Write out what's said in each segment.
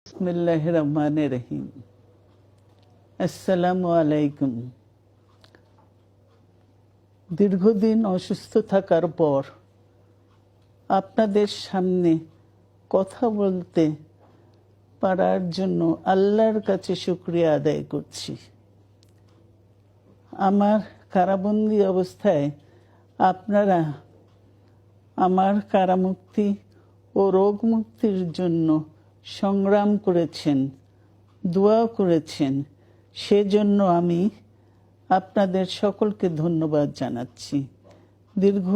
বিসমিল্লাহির রহমানির রহিম। আসসালামু আলাইকুম। দীর্ঘদিন অসুস্থ থাকার পর আপনাদের সামনে কথা বলতে পারার জন্য আল্লাহর কাছে শুকরিয়া আদায় করছি। আমার কারাবন্দী অবস্থায় আপনারা আমার কারামুক্তি ও রোগ মুক্তির জন্য সংগ্রাম করেছেন, দোয়া করেছেন। সেজন্য আমি আপনাদের সকলকে ধন্যবাদ জানাচ্ছি। দীর্ঘ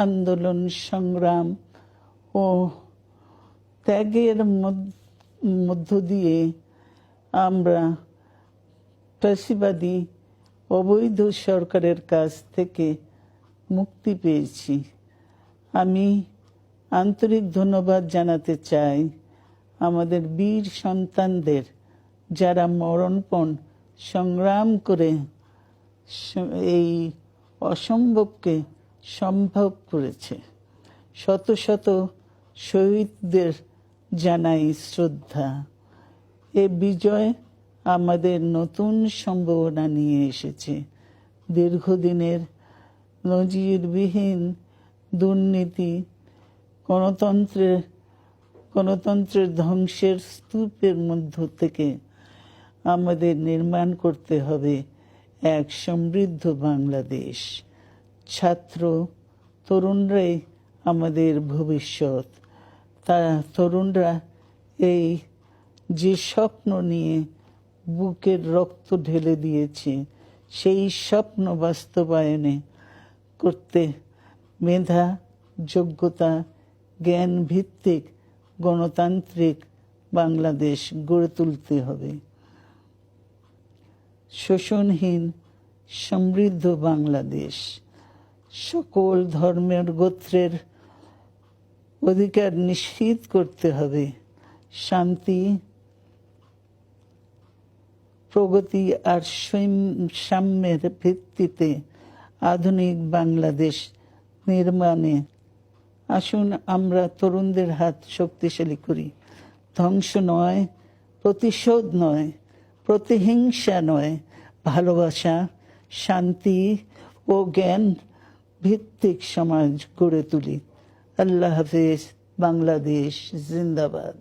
আন্দোলন সংগ্রাম ও ত্যাগের মধ্য দিয়ে আমরা ফ্যাসিবাদী অবৈধ সরকারের কাছ থেকে মুক্তি পেয়েছি। আমি আন্তরিক ধন্যবাদ জানাতে চাই আমাদের বীর সন্তানদের, যারা মরণপণ সংগ্রাম করে এই অসম্ভবকে সম্ভব করেছে। শত শত শহীদদের জানাই শ্রদ্ধা। এ বিজয় আমাদের নতুন সম্ভাবনা নিয়ে এসেছে। দীর্ঘদিনের নজিরবিহীন দুর্নীতি, গণতন্ত্রের ধ্বংসের স্তূপের মধ্য থেকে আমাদের নির্মাণ করতে হবে এক সমৃদ্ধ বাংলাদেশ। ছাত্র তরুণরাই আমাদের ভবিষ্যৎ। তরুণরা এই যে স্বপ্ন নিয়ে বুকের রক্ত ঢেলে দিয়েছে, সেই স্বপ্ন বাস্তবায়নে করতে মেধা, যোগ্যতা, জ্ঞান ভিত্তিক গণতান্ত্রিক বাংলাদেশ গড়ে তুলতে হবে। শোষণহীন সমৃদ্ধ বাংলাদেশ। সকল ধর্মের গোত্রের অধিকার নিশ্চিত করতে হবে। শান্তি, প্রগতি আর সাম্যের ভিত্তিতে আধুনিক বাংলাদেশ নির্মাণে আসুন আমরা তরুণদের হাত শক্তিশালী করি। ধ্বংস নয়, প্রতিশোধ নয়, প্রতিহিংসা নয়, ভালোবাসা, শান্তি ও জ্ঞান ভিত্তিক সমাজ গড়ে তুলি। আল্লাহ হাফেজ। বাংলাদেশ জিন্দাবাদ।